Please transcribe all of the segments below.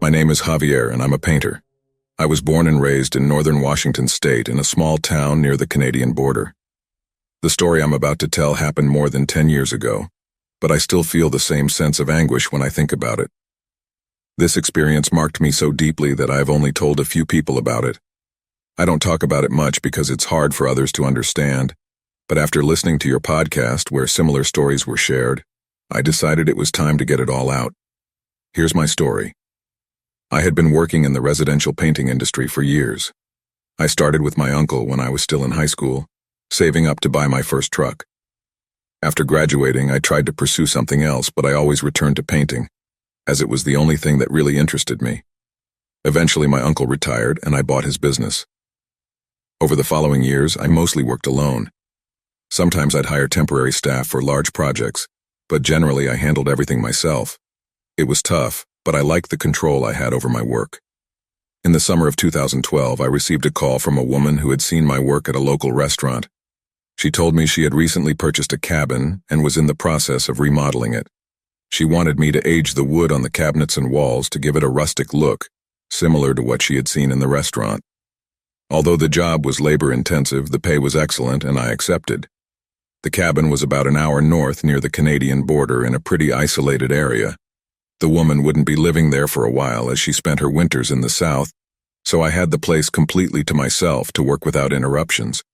My name is Javier and I'm a painter. I was born and raised in northern Washington state in a small town near the Canadian border. The story I'm about to tell happened more than 10 years ago, but I still feel the same sense of anguish when I think about it. This experience marked me so deeply that I have only told a few people about it. I don't talk about it much because it's hard for others to understand, but after listening to your podcast where similar stories were shared, I decided it was time to get it all out. Here's my story. I had been working in the residential painting industry for years. I started with my uncle when I was still in high school, saving up to buy my first truck. After graduating, I tried to pursue something else, but I always returned to painting, as it was the only thing that really interested me. Eventually, my uncle retired, and I bought his business. Over the following years, I mostly worked alone. Sometimes I'd hire temporary staff for large projects, but generally I handled everything myself. It was tough, but I liked the control I had over my work. In the summer of 2012, I received a call from a woman who had seen my work at a local restaurant. She told me she had recently purchased a cabin and was in the process of remodeling it. She wanted me to age the wood on the cabinets and walls to give it a rustic look, similar to what she had seen in the restaurant. Although the job was labor-intensive, the pay was excellent, and I accepted. The cabin was about an hour north near the Canadian border in a pretty isolated area. The woman wouldn't be living there for a while as she spent her winters in the south, so I had the place completely to myself to work without interruptions.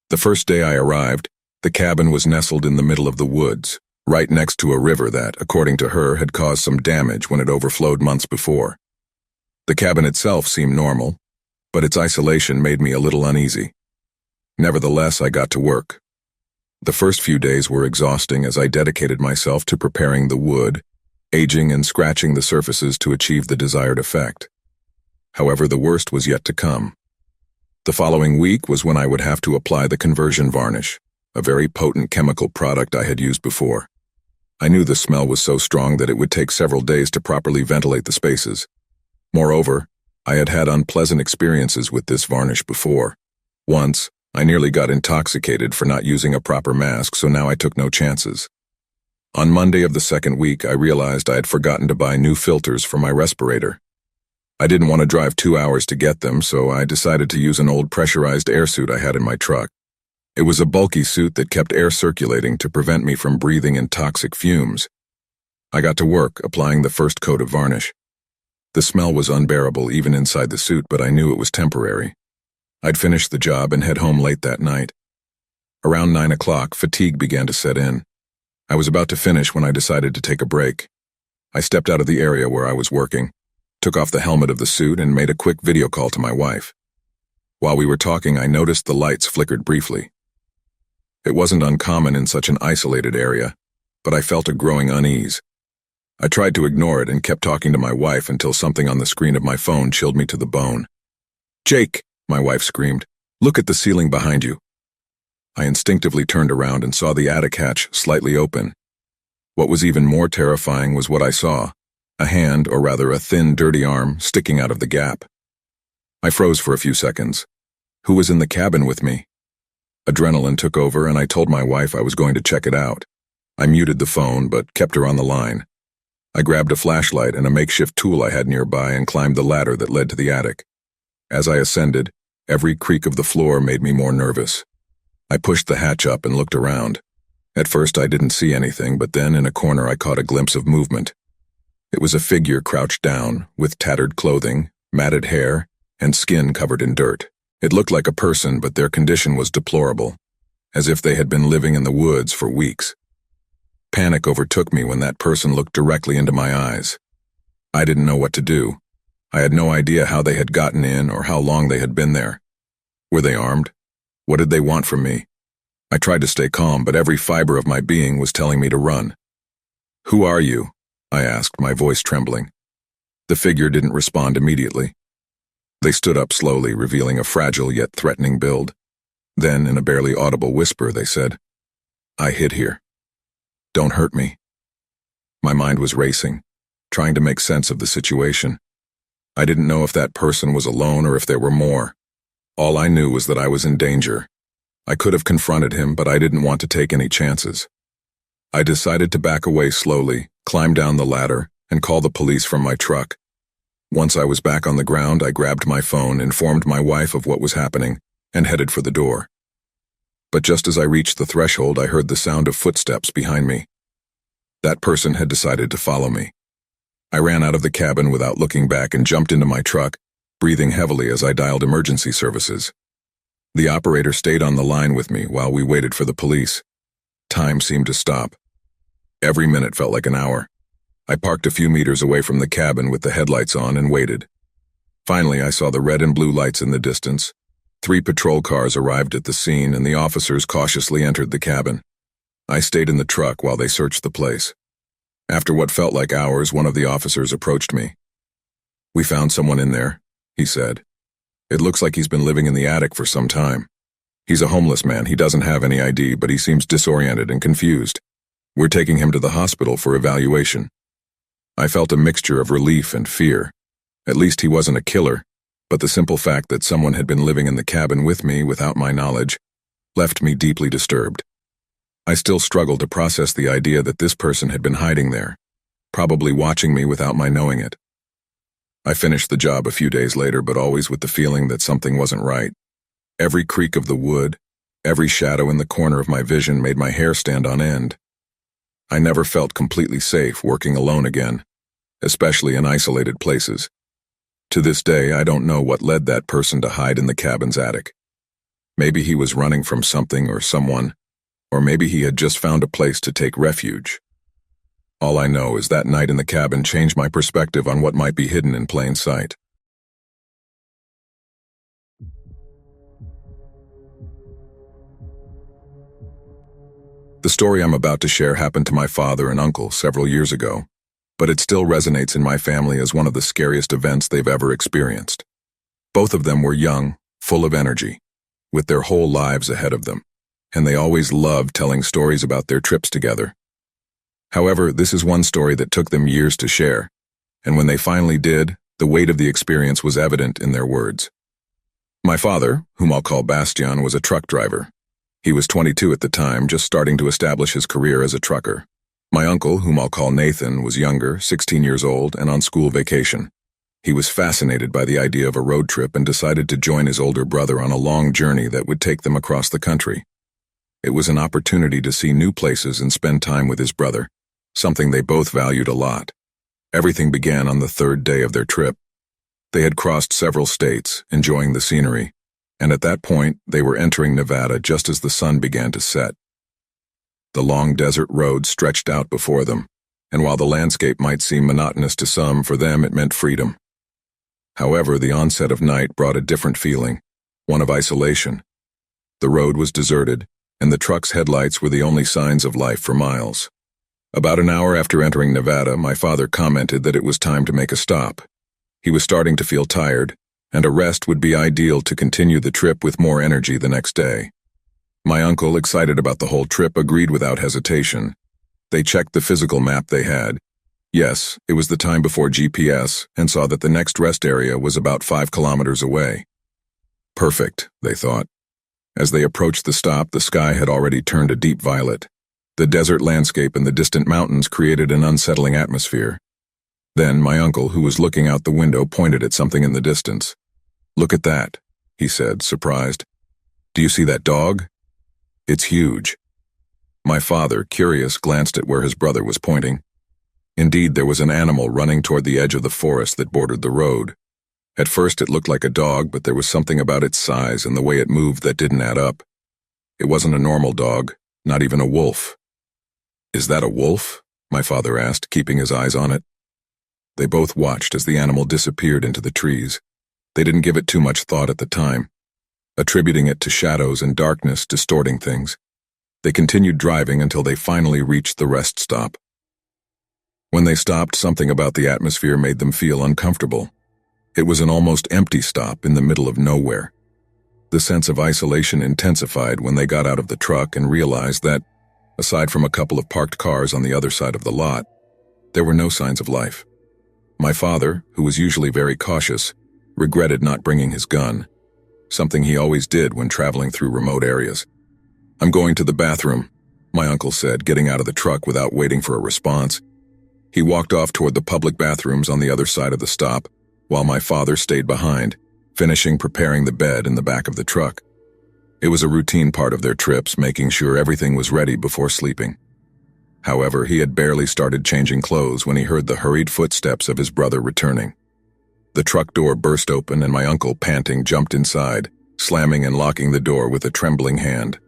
The first day I arrived, the cabin was nestled in the middle of the woods, right next to a river that, according to her, had caused some damage when it overflowed months before. The cabin itself seemed normal, but its isolation made me a little uneasy. Nevertheless, I got to work. The first few days were exhausting as I dedicated myself to preparing the wood, aging and scratching the surfaces to achieve the desired effect. However, the worst was yet to come. The following week was when I would have to apply the conversion varnish, a very potent chemical product I had used before. I knew the smell was so strong that it would take several days to properly ventilate the spaces. Moreover, I had had unpleasant experiences with this varnish before. Once, I nearly got intoxicated for not using a proper mask, so now I took no chances. On Monday of the second week, I realized I had forgotten to buy new filters for my respirator. I didn't want to drive 2 hours to get them, so I decided to use an old pressurized air suit I had in my truck. It was a bulky suit that kept air circulating to prevent me from breathing in toxic fumes. I got to work, applying the first coat of varnish. The smell was unbearable even inside the suit, but I knew it was temporary. I'd finish the job and head home late that night. Around 9 o'clock, fatigue began to set in. I was about to finish when I decided to take a break. I stepped out of the area where I was working, took off the helmet of the suit, and made a quick video call to my wife. While we were talking, I noticed the lights flickered briefly. It wasn't uncommon in such an isolated area, but I felt a growing unease. I tried to ignore it and kept talking to my wife until something on the screen of my phone chilled me to the bone. "Jake," my wife screamed, "look at the ceiling behind you." I instinctively turned around and saw the attic hatch slightly open. What was even more terrifying was what I saw, a hand, or rather a thin, dirty arm, sticking out of the gap. I froze for a few seconds. Who was in the cabin with me? Adrenaline took over and I told my wife I was going to check it out. I muted the phone but kept her on the line. I grabbed a flashlight and a makeshift tool I had nearby and climbed the ladder that led to the attic. As I ascended, every creak of the floor made me more nervous. I pushed the hatch up and looked around. At first I didn't see anything, but then in a corner I caught a glimpse of movement. It was a figure crouched down, with tattered clothing, matted hair, and skin covered in dirt. It looked like a person, but their condition was deplorable, as if they had been living in the woods for weeks. Panic overtook me when that person looked directly into my eyes. I didn't know what to do. I had no idea how they had gotten in or how long they had been there. Were they armed? What did they want from me? I tried to stay calm, but every fiber of my being was telling me to run. "Who are you?" I asked, my voice trembling. The figure didn't respond immediately. They stood up slowly, revealing a fragile yet threatening build. Then, in a barely audible whisper, they said, "I hid here. Don't hurt me." My mind was racing, trying to make sense of the situation. I didn't know if that person was alone or if there were more. All I knew was that I was in danger. I could have confronted him, but I didn't want to take any chances. I decided to back away slowly, climb down the ladder, and call the police from my truck, Once I was back on the ground, I grabbed my phone, informed my wife of what was happening, and headed for the door. But just as I reached the threshold, I heard the sound of footsteps behind me. That person had decided to follow me. I ran out of the cabin without looking back and jumped into my truck, breathing heavily as I dialed emergency services. The operator stayed on the line with me while we waited for the police. Time seemed to stop. Every minute felt like an hour. I parked a few meters away from the cabin with the headlights on and waited. Finally, I saw the red and blue lights in the distance. 3 patrol cars arrived at the scene and the officers cautiously entered the cabin. I stayed in the truck while they searched the place. After what felt like hours, one of the officers approached me. "We found someone in there," he said. "It looks like he's been living in the attic for some time. He's a homeless man. He doesn't have any ID, but he seems disoriented and confused. We're taking him to the hospital for evaluation." I felt a mixture of relief and fear. At least he wasn't a killer, but the simple fact that someone had been living in the cabin with me without my knowledge left me deeply disturbed. I still struggled to process the idea that this person had been hiding there, probably watching me without my knowing it. I finished the job a few days later, but always with the feeling that something wasn't right. Every creak of the wood, every shadow in the corner of my vision made my hair stand on end. I never felt completely safe working alone again, especially in isolated places. To this day, I don't know what led that person to hide in the cabin's attic. Maybe he was running from something or someone, or maybe he had just found a place to take refuge. All I know is that night in the cabin changed my perspective on what might be hidden in plain sight. The story I'm about to share happened to my father and uncle several years ago, but it still resonates in my family as one of the scariest events they've ever experienced. Both of them were young, full of energy, with their whole lives ahead of them, and they always loved telling stories about their trips together. However, this is one story that took them years to share, and when they finally did, the weight of the experience was evident in their words. My father, whom I'll call Bastian, was a truck driver. He was 22 at the time, just starting to establish his career as a trucker. My uncle, whom I'll call Nathan, was younger, 16 years old, and on school vacation. He was fascinated by the idea of a road trip and decided to join his older brother on a long journey that would take them across the country. It was an opportunity to see new places and spend time with his brother, something they both valued a lot. Everything began on the 3rd day of their trip. They had crossed several states, enjoying the scenery, and at that point, they were entering Nevada just as the sun began to set. The long desert road stretched out before them, and while the landscape might seem monotonous to some, for them it meant freedom. However, the onset of night brought a different feeling, one of isolation. The road was deserted, and the truck's headlights were the only signs of life for miles. About an hour after entering Nevada, my father commented that it was time to make a stop. He was starting to feel tired, and a rest would be ideal to continue the trip with more energy the next day. My uncle, excited about the whole trip, agreed without hesitation. They checked the physical map they had. Yes, it was the time before GPS, and saw that the next rest area was about 5 kilometers away. Perfect, they thought. As they approached the stop, the sky had already turned a deep violet. The desert landscape and the distant mountains created an unsettling atmosphere. Then my uncle, who was looking out the window, pointed at something in the distance. "Look at that," he said, surprised. "Do you see that dog? It's huge." My father, curious, glanced at where his brother was pointing. Indeed, there was an animal running toward the edge of the forest that bordered the road. At first it looked like a dog, but there was something about its size and the way it moved that didn't add up. It wasn't a normal dog, not even a wolf. "Is that a wolf?" my father asked, keeping his eyes on it. They both watched as the animal disappeared into the trees. They didn't give it too much thought at the time, attributing it to shadows and darkness distorting things. They continued driving until they finally reached the rest stop. When they stopped, something about the atmosphere made them feel uncomfortable. It was an almost empty stop in the middle of nowhere. The sense of isolation intensified when they got out of the truck and realized that, aside from a couple of parked cars on the other side of the lot, there were no signs of life. My father, who was usually very cautious, regretted not bringing his gun, something he always did when traveling through remote areas. "I'm going to the bathroom," my uncle said, getting out of the truck without waiting for a response. He walked off toward the public bathrooms on the other side of the stop, while my father stayed behind, finishing preparing the bed in the back of the truck. It was a routine part of their trips, making sure everything was ready before sleeping. However, he had barely started changing clothes when he heard the hurried footsteps of his brother returning. The truck door burst open and my uncle, panting, jumped inside, slamming and locking the door with a trembling hand.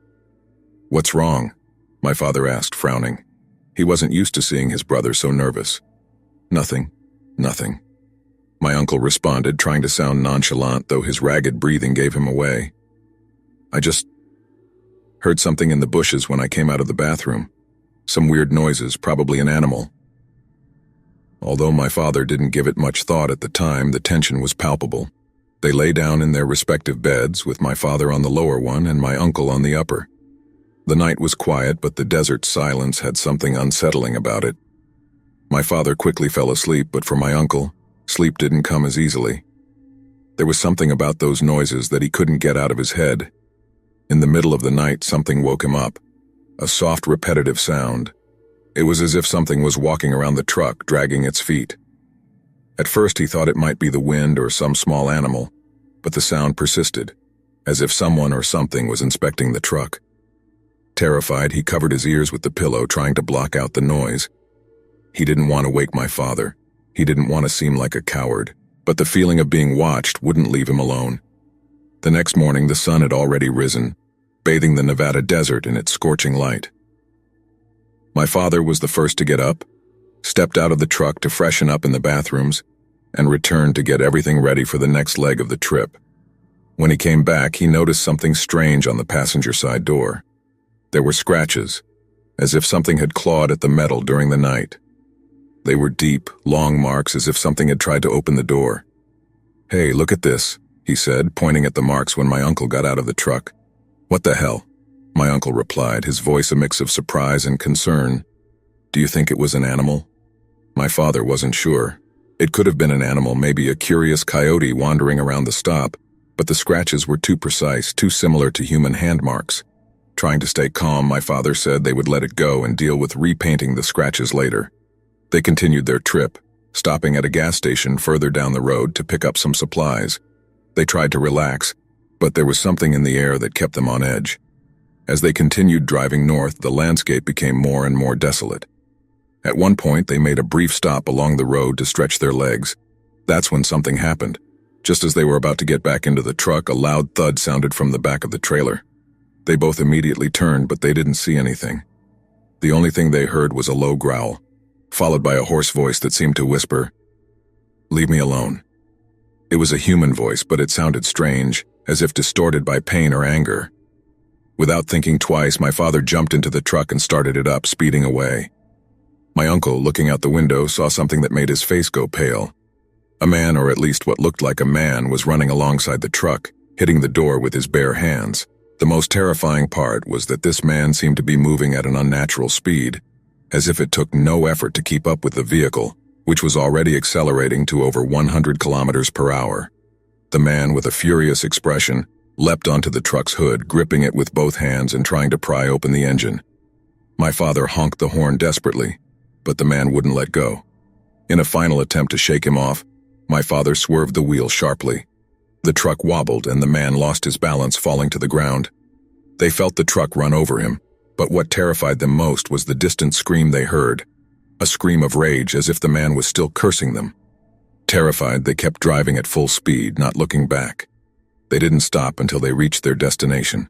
"What's wrong?" my father asked, frowning. He wasn't used to seeing his brother so nervous. "Nothing, nothing," my uncle responded, trying to sound nonchalant, though his ragged breathing gave him away. "I just heard something in the bushes when I came out of the bathroom. Some weird noises, probably an animal." Although my father didn't give it much thought at the time, the tension was palpable. They lay down in their respective beds, with my father on the lower one and my uncle on the upper. The night was quiet, but the desert silence had something unsettling about it. My father quickly fell asleep, but for my uncle, sleep didn't come as easily. There was something about those noises that he couldn't get out of his head. In the middle of the night, something woke him up. A soft, repetitive sound. It was as if something was walking around the truck, dragging its feet. At first he thought it might be the wind or some small animal, but the sound persisted, as if someone or something was inspecting the truck. Terrified, he covered his ears with the pillow, trying to block out the noise. He didn't want to wake my father. He didn't want to seem like a coward, but the feeling of being watched wouldn't leave him alone. The next morning, the sun had already risen, bathing the Nevada desert in its scorching light. My father was the first to get up, stepped out of the truck to freshen up in the bathrooms, and returned to get everything ready for the next leg of the trip. When he came back, he noticed something strange on the passenger side door. There were scratches, as if something had clawed at the metal during the night. They were deep, long marks, as if something had tried to open the door. "Hey, look at this," he said, pointing at the marks when my uncle got out of the truck. "What the hell?" my uncle replied, his voice a mix of surprise and concern. "Do you think it was an animal?" My father wasn't sure. It could have been an animal, maybe a curious coyote wandering around the stop, but the scratches were too precise, too similar to human hand marks. Trying to stay calm, my father said they would let it go and deal with repainting the scratches later. They continued their trip, stopping at a gas station further down the road to pick up some supplies. They tried to relax, but there was something in the air that kept them on edge. As they continued driving north, the landscape became more and more desolate. At one point, they made a brief stop along the road to stretch their legs. That's when something happened. Just as they were about to get back into the truck, a loud thud sounded from the back of the trailer. They both immediately turned, but they didn't see anything. The only thing they heard was a low growl, followed by a hoarse voice that seemed to whisper, "Leave me alone." It was a human voice, but it sounded strange, as if distorted by pain or anger. Without thinking twice, my father jumped into the truck and started it up, speeding away. My uncle, looking out the window, saw something that made his face go pale. A man, or at least what looked like a man, was running alongside the truck, hitting the door with his bare hands. The most terrifying part was that this man seemed to be moving at an unnatural speed, as if it took no effort to keep up with the vehicle, which was already accelerating to over 100 kilometers per hour. The man, with a furious expression, leapt onto the truck's hood, gripping it with both hands and trying to pry open the engine. My father honked the horn desperately, but the man wouldn't let go. In a final attempt to shake him off, my father swerved the wheel sharply. The truck wobbled and the man lost his balance, falling to the ground. They felt the truck run over him, but what terrified them most was the distant scream they heard, a scream of rage, as if the man was still cursing them. Terrified, they kept driving at full speed, not looking back. They didn't stop until they reached their destination.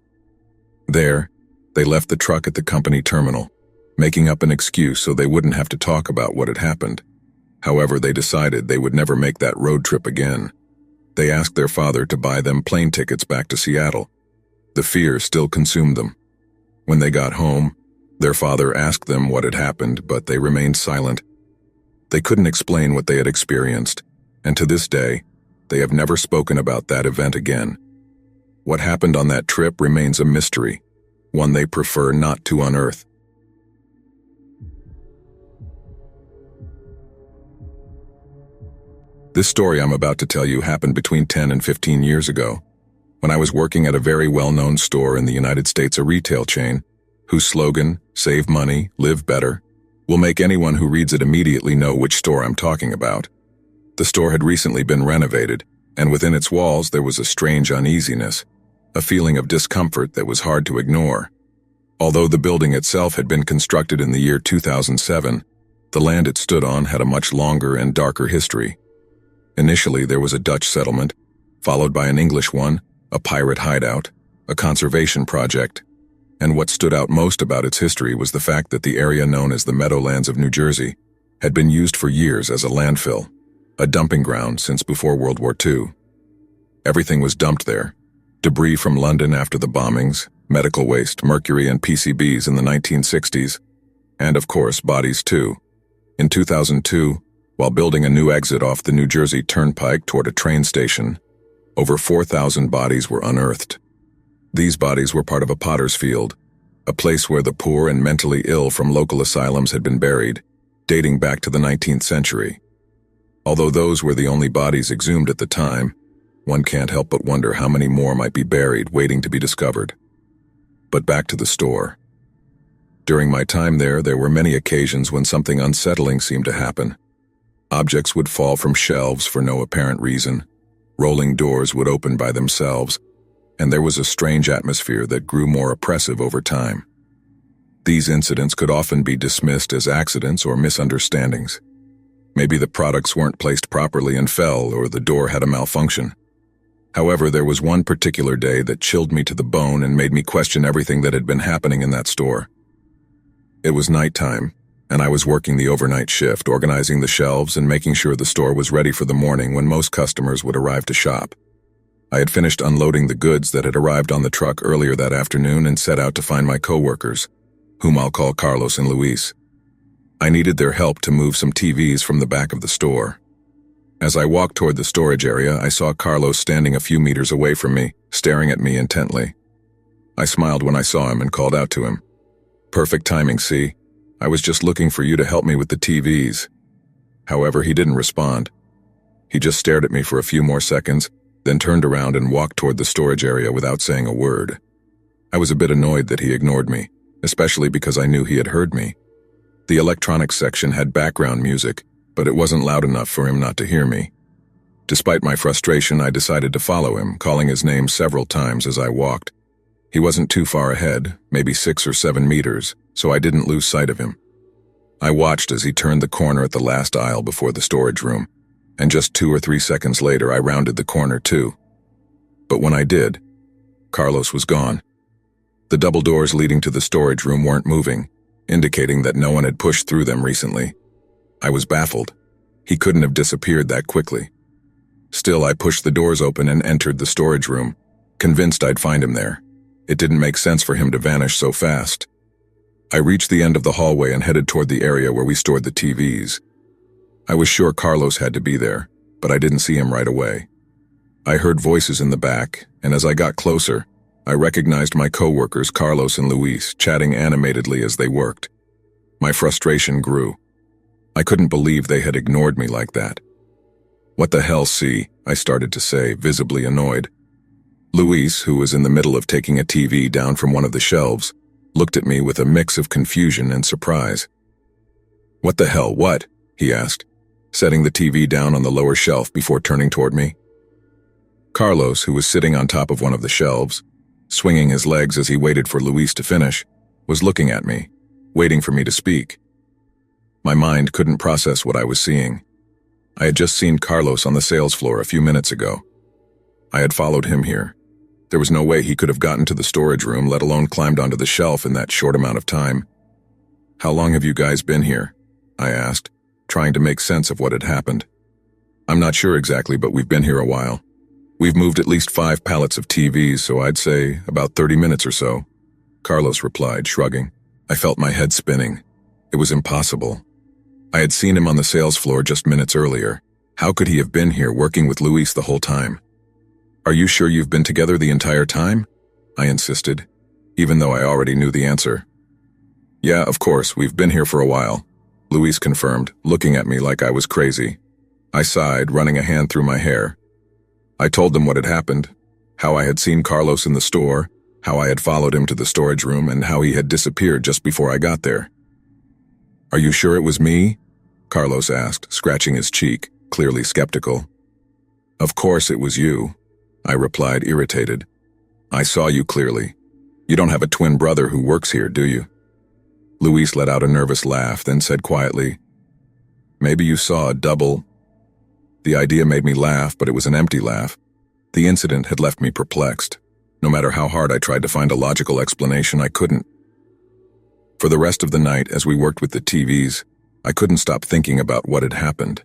There, they left the truck at the company terminal, making up an excuse so they wouldn't have to talk about what had happened. However, they decided they would never make that road trip again. They asked their father to buy them plane tickets back to Seattle. The fear still consumed them. When they got home, their father asked them what had happened, but they remained silent. They couldn't explain what they had experienced, and to this day, they have never spoken about that event again. What happened on that trip remains a mystery, one they prefer not to unearth. This story I'm about to tell you happened between 10 and 15 years ago, when I was working at a very well-known store in the United States, a retail chain, whose slogan, "Save money, live better," will make anyone who reads it immediately know which store I'm talking about. The store had recently been renovated, and within its walls there was a strange uneasiness, a feeling of discomfort that was hard to ignore. Although the building itself had been constructed in the year 2007, the land it stood on had a much longer and darker history. Initially, there was a Dutch settlement, followed by an English one, a pirate hideout, a conservation project, and what stood out most about its history was the fact that the area known as the Meadowlands of New Jersey had been used for years as a landfill, a dumping ground since before World War II. Everything was dumped there: debris from London after the bombings, medical waste, mercury and PCBs in the 1960s, and of course bodies too. In 2002, while building a new exit off the New Jersey Turnpike toward a train station, over 4,000 bodies were unearthed. These bodies were part of a potter's field, a place where the poor and mentally ill from local asylums had been buried, dating back to the 19th century. Although those were the only bodies exhumed at the time, one can't help but wonder how many more might be buried waiting to be discovered. But back to the store. During my time there were many occasions when something unsettling seemed to happen. Objects would fall from shelves for no apparent reason, rolling doors would open by themselves, and there was a strange atmosphere that grew more oppressive over time. These incidents could often be dismissed as accidents or misunderstandings. Maybe the products weren't placed properly and fell, or the door had a malfunction. However, there was one particular day that chilled me to the bone and made me question everything that had been happening in that store. It was nighttime, and I was working the overnight shift, organizing the shelves and making sure the store was ready for the morning when most customers would arrive to shop. I had finished unloading the goods that had arrived on the truck earlier that afternoon and set out to find my coworkers, whom I'll call Carlos and Luis. I needed their help to move some TVs from the back of the store. As I walked toward the storage area, I saw Carlos standing a few meters away from me, staring at me intently. I smiled when I saw him and called out to him. "Perfect timing, see? I was just looking for you to help me with the TVs." However, he didn't respond. He just stared at me for a few more seconds, then turned around and walked toward the storage area without saying a word. I was a bit annoyed that he ignored me, especially because I knew he had heard me. The electronics section had background music, but it wasn't loud enough for him not to hear me. Despite my frustration, I decided to follow him, calling his name several times as I walked. He wasn't too far ahead, maybe 6 or 7 meters, so I didn't lose sight of him. I watched as he turned the corner at the last aisle before the storage room, and just 2 or 3 seconds later I rounded the corner too. But when I did, Carlos was gone. The double doors leading to the storage room weren't moving, indicating that no one had pushed through them recently. I was baffled. He couldn't have disappeared that quickly. Still, I pushed the doors open and entered the storage room, convinced I'd find him there. It didn't make sense for him to vanish so fast. I reached the end of the hallway and headed toward the area where we stored the TVs. I was sure Carlos had to be there, but I didn't see him right away. I heard voices in the back, and as I got closer, I recognized my coworkers Carlos and Luis chatting animatedly as they worked. My frustration grew. I couldn't believe they had ignored me like that. "What the hell, see?" I started to say, visibly annoyed. Luis, who was in the middle of taking a TV down from one of the shelves, looked at me with a mix of confusion and surprise. "What the hell, what?" he asked, setting the TV down on the lower shelf before turning toward me. Carlos, who was sitting on top of one of the shelves, swinging his legs as he waited for Luis to finish, was looking at me, waiting for me to speak. My mind couldn't process what I was seeing. I had just seen Carlos on the sales floor a few minutes ago. I had followed him here. There was no way he could have gotten to the storage room, let alone climbed onto the shelf in that short amount of time. "How long have you guys been here?" I asked, trying to make sense of what had happened. "I'm not sure exactly, but we've been here a while. We've moved at least 5 pallets of TVs, so I'd say about 30 minutes or so," Carlos replied, shrugging. I felt my head spinning. It was impossible. I had seen him on the sales floor just minutes earlier. How could he have been here working with Luis the whole time? "Are you sure you've been together the entire time?" I insisted, even though I already knew the answer. "Yeah, of course, we've been here for a while," Luis confirmed, looking at me like I was crazy. I sighed, running a hand through my hair. I told them what had happened, how I had seen Carlos in the store, how I had followed him to the storage room, and how he had disappeared just before I got there. "Are you sure it was me?" Carlos asked, scratching his cheek, clearly skeptical. "Of course it was you," I replied, irritated. "I saw you clearly. You don't have a twin brother who works here, do you?" Luis let out a nervous laugh, then said quietly, "Maybe you saw a double." The idea made me laugh, but it was an empty laugh. The incident had left me perplexed. No matter how hard I tried to find a logical explanation, I couldn't. For the rest of the night, as we worked with the TVs, I couldn't stop thinking about what had happened.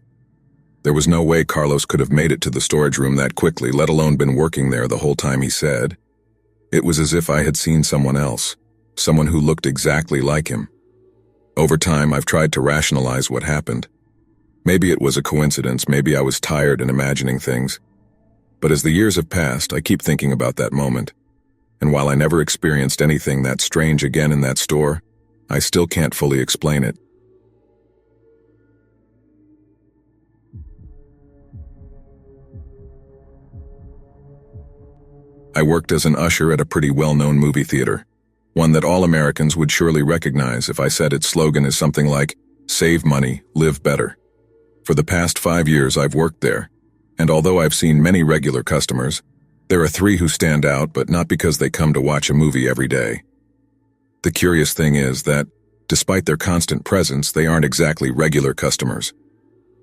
There was no way Carlos could have made it to the storage room that quickly, let alone been working there the whole time he said. It was as if I had seen someone else, someone who looked exactly like him. Over time, I've tried to rationalize what happened. Maybe it was a coincidence, maybe I was tired and imagining things. But as the years have passed, I keep thinking about that moment. And while I never experienced anything that strange again in that store, I still can't fully explain it. I worked as an usher at a pretty well-known movie theater, one that all Americans would surely recognize if I said its slogan is something like, "Save money, live better." For the past 5 years I've worked there, and although I've seen many regular customers, there are 3 who stand out, but not because they come to watch a movie every day. The curious thing is that, despite their constant presence, they aren't exactly regular customers.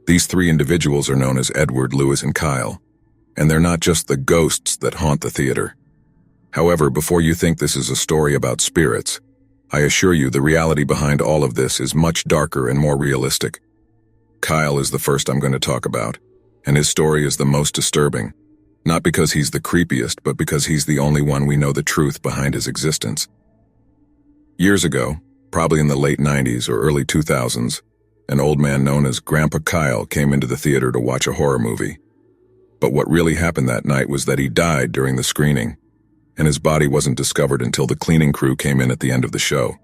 These 3 individuals are known as Edward, Louis, and Kyle, and they're not just the ghosts that haunt the theater. However, before you think this is a story about spirits, I assure you the reality behind all of this is much darker and more realistic. Kyle is the first I'm going to talk about, and his story is the most disturbing, not because he's the creepiest, but because he's the only one we know the truth behind his existence. Years ago, probably in the late 90s or early 2000s, an old man known as Grandpa Kyle came into the theater to watch a horror movie. But what really happened that night was that he died during the screening, and his body wasn't discovered until the cleaning crew came in at the end of the show.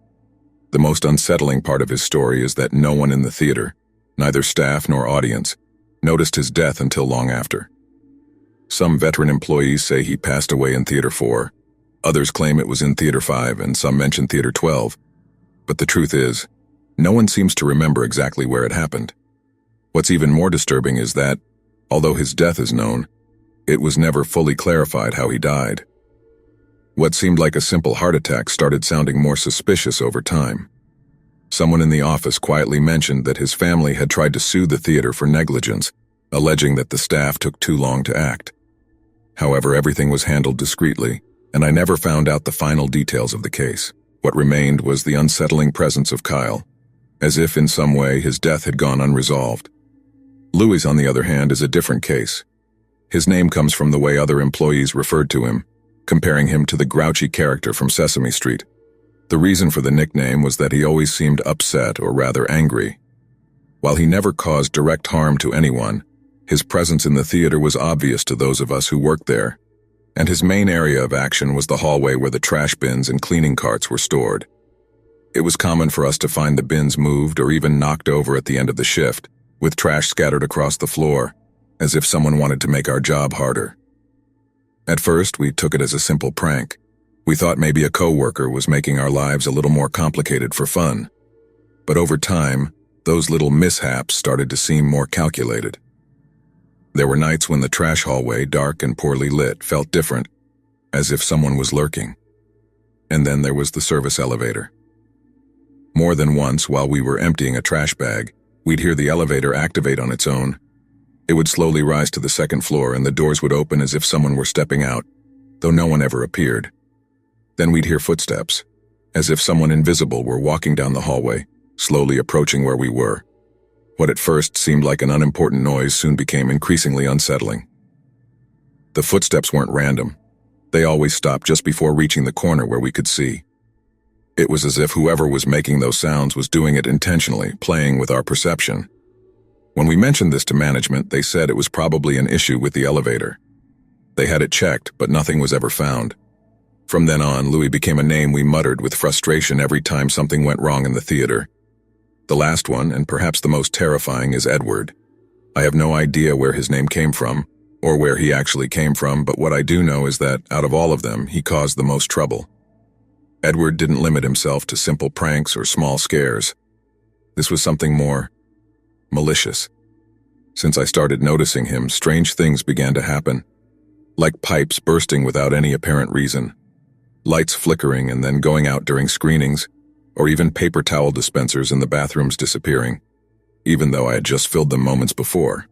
The most unsettling part of his story is that no one in the theater, neither staff nor audience, noticed his death until long after. Some veteran employees say he passed away in Theater 4, others claim it was in Theater 5, and some mention Theater 12. But the truth is, no one seems to remember exactly where it happened. What's even more disturbing is that, although his death is known, it was never fully clarified how he died. What seemed like a simple heart attack started sounding more suspicious over time. Someone in the office quietly mentioned that his family had tried to sue the theater for negligence, alleging that the staff took too long to act. However, everything was handled discreetly, and I never found out the final details of the case. What remained was the unsettling presence of Kyle, as if in some way his death had gone unresolved. Louis, on the other hand, is a different case. His name comes from the way other employees referred to him, comparing him to the grouchy character from Sesame Street. The reason for the nickname was that he always seemed upset, or rather angry. While he never caused direct harm to anyone, his presence in the theater was obvious to those of us who worked there, and his main area of action was the hallway where the trash bins and cleaning carts were stored. It was common for us to find the bins moved or even knocked over at the end of the shift, with trash scattered across the floor, as if someone wanted to make our job harder. At first, we took it as a simple prank. We thought maybe a coworker was making our lives a little more complicated for fun. But over time, those little mishaps started to seem more calculated. There were nights when the trash hallway, dark and poorly lit, felt different, as if someone was lurking. And then there was the service elevator. More than once, while we were emptying a trash bag, we'd hear the elevator activate on its own. It would slowly rise to the second floor, and the doors would open as if someone were stepping out, though no one ever appeared. Then we'd hear footsteps, as if someone invisible were walking down the hallway, slowly approaching where we were. What at first seemed like an unimportant noise soon became increasingly unsettling. The footsteps weren't random. They always stopped just before reaching the corner where we could see. It was as if whoever was making those sounds was doing it intentionally, playing with our perception. When we mentioned this to management, they said it was probably an issue with the elevator. They had it checked, but nothing was ever found. From then on, Louis became a name we muttered with frustration every time something went wrong in the theater. The last one, and perhaps the most terrifying, is Edward. I have no idea where his name came from, or where he actually came from, but what I do know is that, out of all of them, he caused the most trouble. Edward didn't limit himself to simple pranks or small scares. This was something more malicious. Since I started noticing him, strange things began to happen, like pipes bursting without any apparent reason, lights flickering and then going out during screenings, or even paper towel dispensers in the bathrooms disappearing, even though I had just filled them moments before.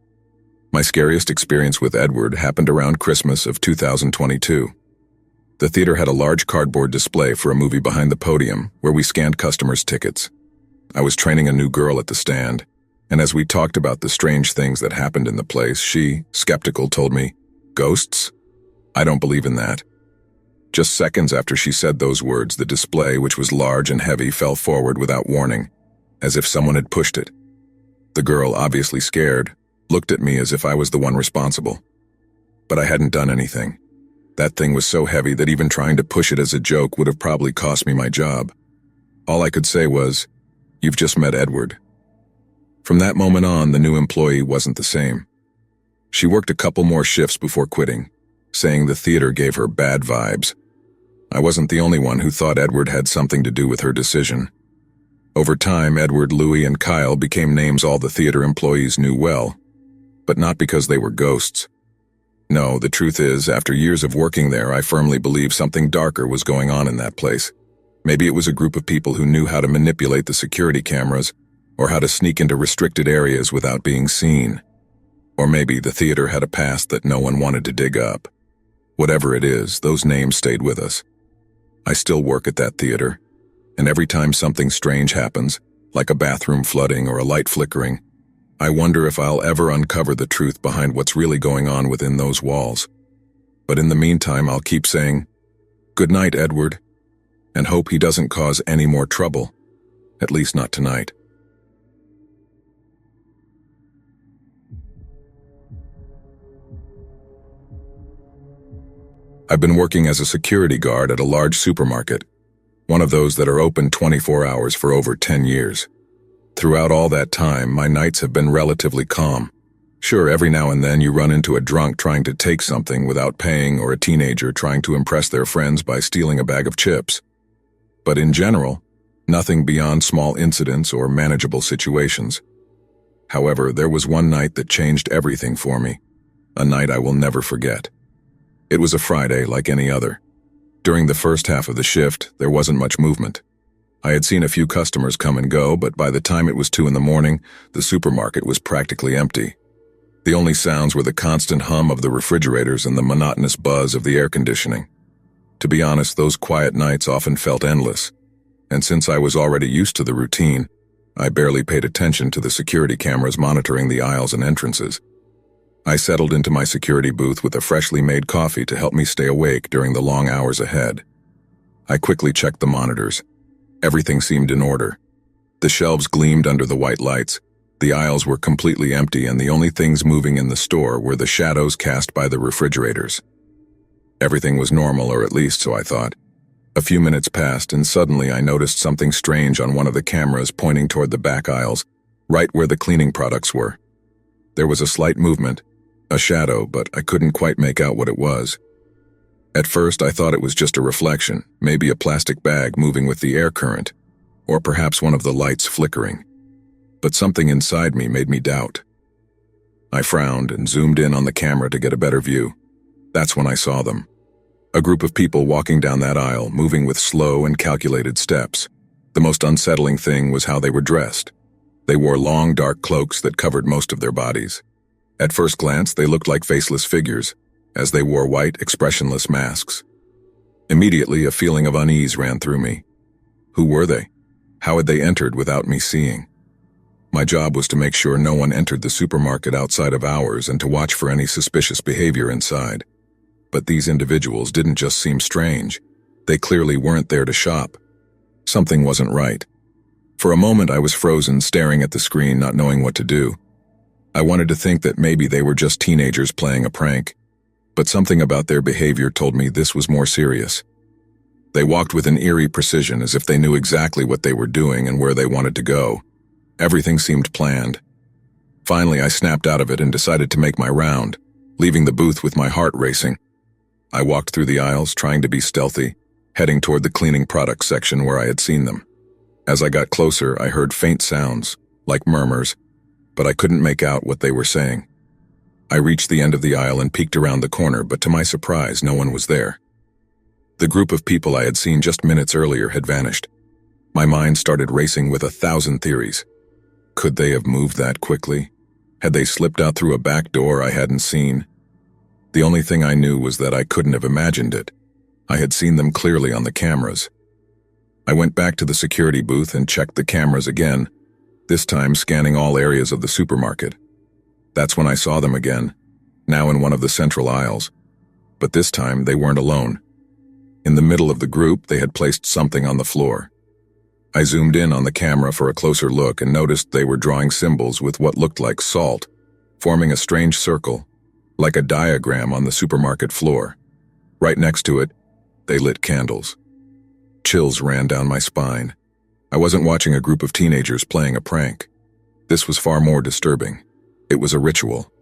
My scariest experience with Edward happened around Christmas of 2022. The theater had a large cardboard display for a movie behind the podium where we scanned customers' tickets. I was training a new girl at the stand, and as we talked about the strange things that happened in the place, she, skeptical, told me, "Ghosts? I don't believe in that." Just seconds after she said those words, the display, which was large and heavy, fell forward without warning, as if someone had pushed it. The girl, obviously scared, looked at me as if I was the one responsible. But I hadn't done anything. That thing was so heavy that even trying to push it as a joke would have probably cost me my job. All I could say was, "You've just met Edward." From that moment on, the new employee wasn't the same. She worked a couple more shifts before quitting, saying the theater gave her bad vibes. I wasn't the only one who thought Edward had something to do with her decision. Over time, Edward, Louis, and Kyle became names all the theater employees knew well, but not because they were ghosts. No, the truth is, after years of working there, I firmly believe something darker was going on in that place. Maybe it was a group of people who knew how to manipulate the security cameras, or how to sneak into restricted areas without being seen. Or maybe the theater had a past that no one wanted to dig up. Whatever it is, those names stayed with us. I still work at that theater, and every time something strange happens, like a bathroom flooding or a light flickering, I wonder if I'll ever uncover the truth behind what's really going on within those walls. But in the meantime, I'll keep saying, "Good night, Edward," and hope he doesn't cause any more trouble, at least not tonight. I've been working as a security guard at a large supermarket, one of those that are open 24 hours for over 10 years. Throughout all that time, my nights have been relatively calm. Sure, every now and then you run into a drunk trying to take something without paying or a teenager trying to impress their friends by stealing a bag of chips. But in general, nothing beyond small incidents or manageable situations. However, there was one night that changed everything for me, a night I will never forget. It was a Friday like any other. During the first half of the shift, there wasn't much movement. I had seen a few customers come and go, but by the time it was 2 in the morning, the supermarket was practically empty. The only sounds were the constant hum of the refrigerators and the monotonous buzz of the air conditioning. To be honest, those quiet nights often felt endless, and since I was already used to the routine, I barely paid attention to the security cameras monitoring the aisles and entrances. I settled into my security booth with a freshly made coffee to help me stay awake during the long hours ahead. I quickly checked the monitors. Everything seemed in order. The shelves gleamed under the white lights. The aisles were completely empty, and the only things moving in the store were the shadows cast by the refrigerators. Everything was normal, or at least so I thought. A few minutes passed, and suddenly I noticed something strange on one of the cameras pointing toward the back aisles, right where the cleaning products were. There was a slight movement, a shadow, but I couldn't quite make out what it was. At first, I thought it was just a reflection, maybe a plastic bag moving with the air current, or perhaps one of the lights flickering. But something inside me made me doubt. I frowned and zoomed in on the camera to get a better view. That's when I saw them. A group of people walking down that aisle, moving with slow and calculated steps. The most unsettling thing was how they were dressed. They wore long, dark cloaks that covered most of their bodies. At first glance, they looked like faceless figures, as they wore white, expressionless masks. Immediately, a feeling of unease ran through me. Who were they? How had they entered without me seeing? My job was to make sure no one entered the supermarket outside of hours and to watch for any suspicious behavior inside. But these individuals didn't just seem strange. They clearly weren't there to shop. Something wasn't right. For a moment, I was frozen, staring at the screen, not knowing what to do. I wanted to think that maybe they were just teenagers playing a prank, but something about their behavior told me this was more serious. They walked with an eerie precision, as if they knew exactly what they were doing and where they wanted to go. Everything seemed planned. Finally, I snapped out of it and decided to make my round, leaving the booth with my heart racing. I walked through the aisles, trying to be stealthy, heading toward the cleaning products section where I had seen them. As I got closer, I heard faint sounds, like murmurs, but I couldn't make out what they were saying. I reached the end of the aisle and peeked around the corner, but to my surprise, no one was there. The group of people I had seen just minutes earlier had vanished. My mind started racing with 1,000 theories. Could they have moved that quickly? Had they slipped out through a back door I hadn't seen? The only thing I knew was that I couldn't have imagined it. I had seen them clearly on the cameras. I went back to the security booth and checked the cameras again, this time scanning all areas of the supermarket. That's when I saw them again, now in one of the central aisles. But this time they weren't alone. In the middle of the group, they had placed something on the floor. I zoomed in on the camera for a closer look and noticed they were drawing symbols with what looked like salt, forming a strange circle, like a diagram on the supermarket floor. Right next to it, they lit candles. Chills ran down my spine. I wasn't watching a group of teenagers playing a prank. This was far more disturbing. It was a ritual.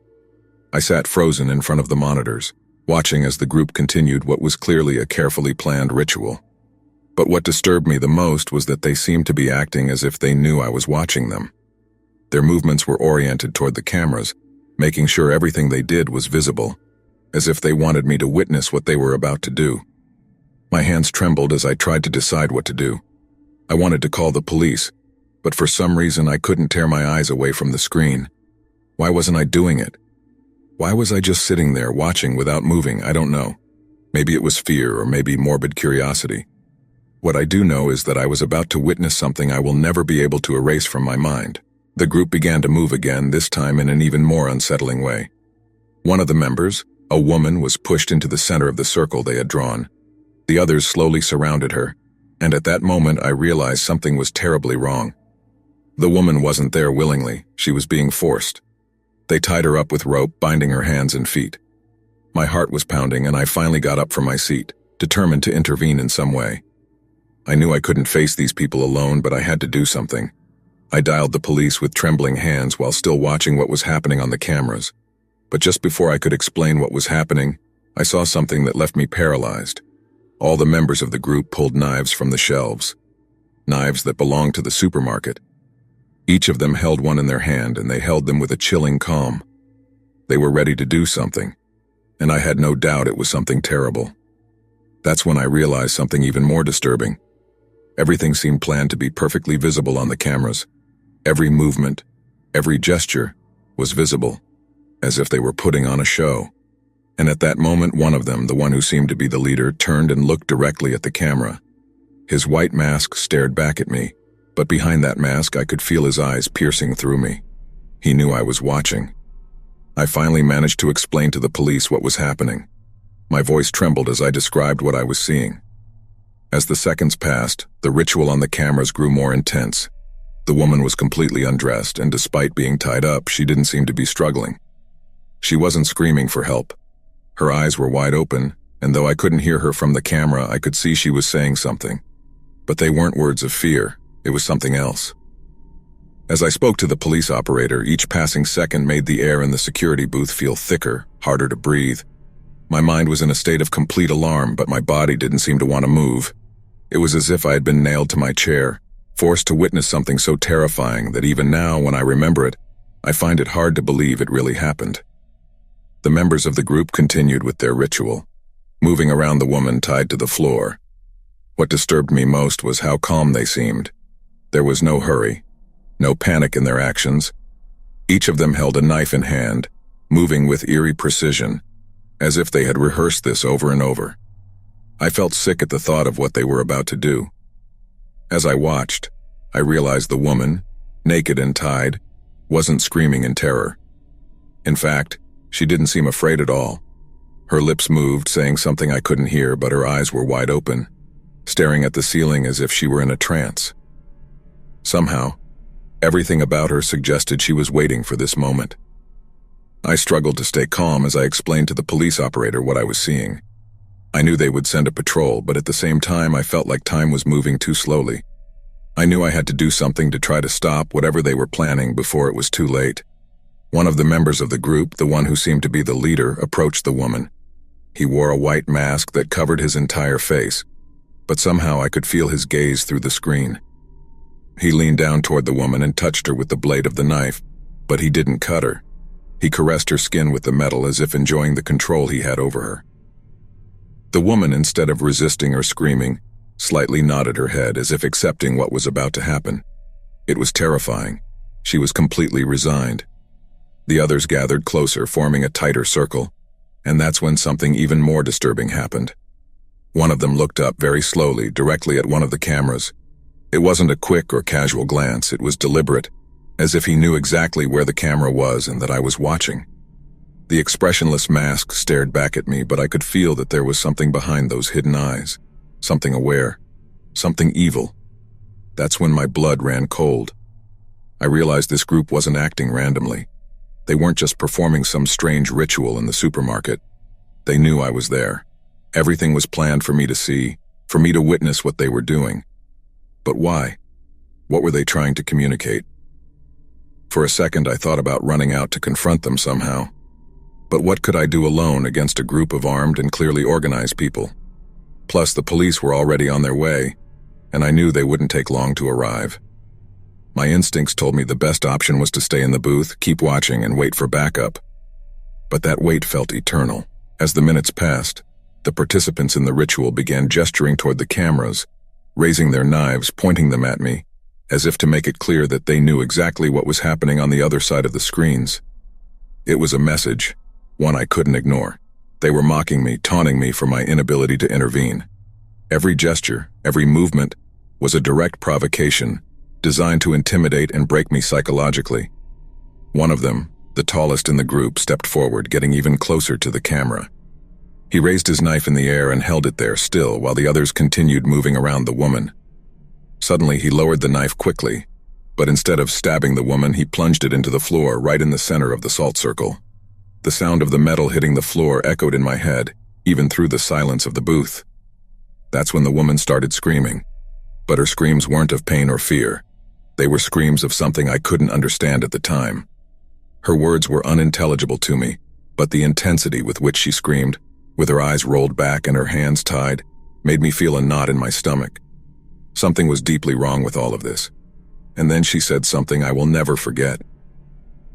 I sat frozen in front of the monitors, watching as the group continued what was clearly a carefully planned ritual. But what disturbed me the most was that they seemed to be acting as if they knew I was watching them. Their movements were oriented toward the cameras, making sure everything they did was visible, as if they wanted me to witness what they were about to do. My hands trembled as I tried to decide what to do. I wanted to call the police, but for some reason I couldn't tear my eyes away from the screen. Why wasn't I doing it? Why was I just sitting there watching without moving? I don't know. Maybe it was fear or maybe morbid curiosity. What I do know is that I was about to witness something I will never be able to erase from my mind. The group began to move again, this time in an even more unsettling way. One of the members, a woman, was pushed into the center of the circle they had drawn. The others slowly surrounded her, and at that moment I realized something was terribly wrong. The woman wasn't there willingly, she was being forced. They tied her up with rope, binding her hands and feet. My heart was pounding and I finally got up from my seat, determined to intervene in some way. I knew I couldn't face these people alone, but I had to do something. I dialed the police with trembling hands while still watching what was happening on the cameras. But just before I could explain what was happening, I saw something that left me paralyzed. All the members of the group pulled knives from the shelves. Knives that belonged to the supermarket. Each of them held one in their hand, and they held them with a chilling calm. They were ready to do something, and I had no doubt it was something terrible. That's when I realized something even more disturbing. Everything seemed planned to be perfectly visible on the cameras. Every movement, every gesture was visible, as if they were putting on a show. And at that moment, one of them, the one who seemed to be the leader, turned and looked directly at the camera. His white mask stared back at me, but behind that mask I could feel his eyes piercing through me. He knew I was watching. I finally managed to explain to the police what was happening. My voice trembled as I described what I was seeing. As the seconds passed, the ritual on the cameras grew more intense. The woman was completely undressed, and despite being tied up, she didn't seem to be struggling. She wasn't screaming for help. Her eyes were wide open, and though I couldn't hear her from the camera, I could see she was saying something. But they weren't words of fear, it was something else. As I spoke to the police operator, each passing second made the air in the security booth feel thicker, harder to breathe. My mind was in a state of complete alarm, but my body didn't seem to want to move. It was as if I had been nailed to my chair, forced to witness something so terrifying that even now, when I remember it, I find it hard to believe it really happened. The members of the group continued with their ritual, moving around the woman tied to the floor. What disturbed me most was how calm they seemed. There was no hurry, no panic in their actions. Each of them held a knife in hand, moving with eerie precision, as if they had rehearsed this over and over. I felt sick at the thought of what they were about to do. As I watched, I realized the woman, naked and tied, wasn't screaming in terror. In fact, she didn't seem afraid at all. Her lips moved, saying something I couldn't hear, but her eyes were wide open, staring at the ceiling as if she were in a trance. Somehow, everything about her suggested she was waiting for this moment. I struggled to stay calm as I explained to the police operator what I was seeing. I knew they would send a patrol, but at the same time I felt like time was moving too slowly. I knew I had to do something to try to stop whatever they were planning before it was too late. One of the members of the group, the one who seemed to be the leader, approached the woman. He wore a white mask that covered his entire face, but somehow I could feel his gaze through the screen. He leaned down toward the woman and touched her with the blade of the knife, But he didn't cut her. He caressed her skin with the metal as if enjoying the control he had over her. The woman, instead of resisting or screaming, slightly nodded her head as if accepting what was about to happen. It was terrifying. She was completely resigned. The others gathered closer, forming a tighter circle, and that's when something even more disturbing happened. One of them looked up very slowly, directly at one of the cameras. It wasn't a quick or casual glance, it was deliberate, as if he knew exactly where the camera was and that I was watching. The expressionless mask stared back at me, but I could feel that there was something behind those hidden eyes, something aware, something evil. That's when my blood ran cold. I realized this group wasn't acting randomly. They weren't just performing some strange ritual in the supermarket. They knew I was there. Everything was planned for me to see, for me to witness what they were doing. But why? What were they trying to communicate? For a second, I thought about running out to confront them somehow. But what could I do alone against a group of armed and clearly organized people? Plus, the police were already on their way, and I knew they wouldn't take long to arrive. My instincts told me the best option was to stay in the booth, keep watching, and wait for backup. But that wait felt eternal. As the minutes passed, the participants in the ritual began gesturing toward the cameras, raising their knives, pointing them at me, as if to make it clear that they knew exactly what was happening on the other side of the screens. It was a message, one I couldn't ignore. They were mocking me, taunting me for my inability to intervene. Every gesture, every movement, was a direct provocation, designed to intimidate and break me psychologically. One of them, the tallest in the group, stepped forward, getting even closer to the camera. He raised his knife in the air and held it there still while the others continued moving around the woman. Suddenly, he lowered the knife quickly, but instead of stabbing the woman, he plunged it into the floor right in the center of the salt circle. The sound of the metal hitting the floor echoed in my head, even through the silence of the booth. That's when the woman started screaming. But her screams weren't of pain or fear. They were screams of something I couldn't understand at the time. Her words were unintelligible to me, but the intensity with which she screamed, with her eyes rolled back and her hands tied, made me feel a knot in my stomach. Something was deeply wrong with all of this. And then she said something I will never forget.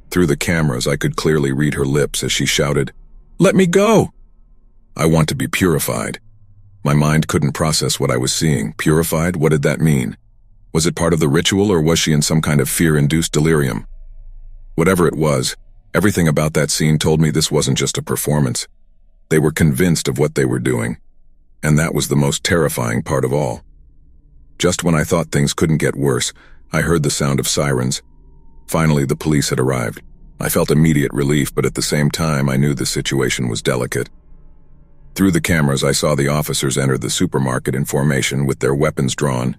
Through the cameras, I could clearly read her lips as she shouted, "Let me go!" I want to be purified. My mind couldn't process what I was seeing. Purified? What did that mean? Was it part of the ritual, or was she in some kind of fear-induced delirium? Whatever it was, everything about that scene told me this wasn't just a performance. They were convinced of what they were doing, and that was the most terrifying part of all. Just when I thought things couldn't get worse, I heard the sound of sirens. Finally, the police had arrived. I felt immediate relief, but at the same time, I knew the situation was delicate. Through the cameras, I saw the officers enter the supermarket in formation with their weapons drawn.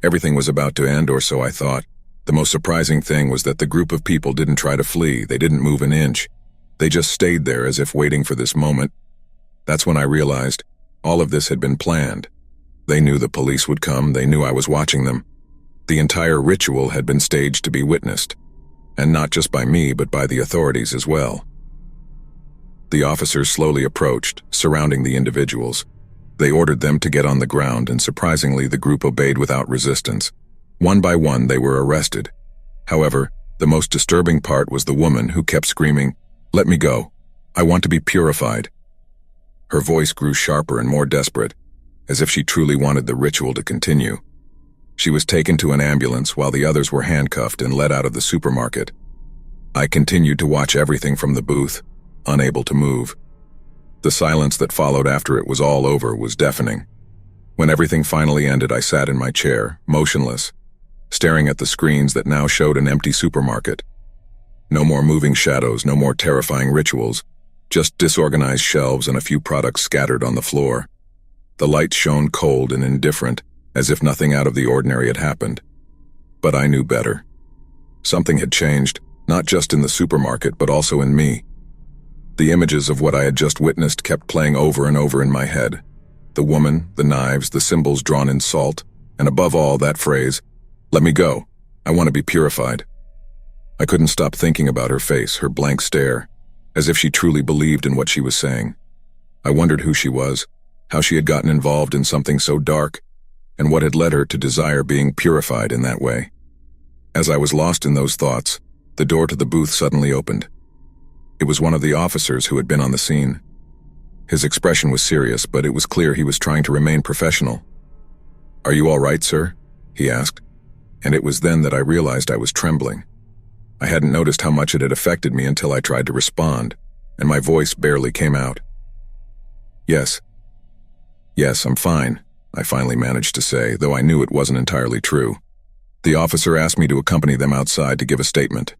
Everything was about to end, or so I thought. The most surprising thing was that the group of people didn't try to flee. They didn't move an inch. They just stayed there as if waiting for this moment. That's when I realized all of this had been planned. They knew the police would come. They knew I was watching them. The entire ritual had been staged to be witnessed. And not just by me, but by the authorities as well. The officers slowly approached, surrounding the individuals. They ordered them to get on the ground, and surprisingly, the group obeyed without resistance. One by one, they were arrested. However, the most disturbing part was the woman who kept screaming, "Let me go. I want to be purified." Her voice grew sharper and more desperate, as if she truly wanted the ritual to continue. She was taken to an ambulance while the others were handcuffed and led out of the supermarket. I continued to watch everything from the booth, unable to move. The silence that followed after it was all over was deafening. When everything finally ended, I sat in my chair, motionless, staring at the screens that now showed an empty supermarket. No more moving shadows, no more terrifying rituals, just disorganized shelves and a few products scattered on the floor. The lights shone cold and indifferent, as if nothing out of the ordinary had happened. But I knew better. Something had changed, not just in the supermarket, but also in me. The images of what I had just witnessed kept playing over and over in my head. The woman, the knives, the symbols drawn in salt, and above all, that phrase, "Let me go. I want to be purified." I couldn't stop thinking about her face, her blank stare, as if she truly believed in what she was saying. I wondered who she was, how she had gotten involved in something so dark, and what had led her to desire being purified in that way. As I was lost in those thoughts, The door to the booth suddenly opened. It was one of the officers who had been on the scene. His expression was serious, but it was clear he was trying to remain professional. "Are you all right, sir?" he asked, and it was then that I realized I was trembling. I hadn't noticed how much it had affected me until I tried to respond, and my voice barely came out. Yes, I'm fine," I finally managed to say, though I knew it wasn't entirely true. The officer asked me to accompany them outside to give a statement.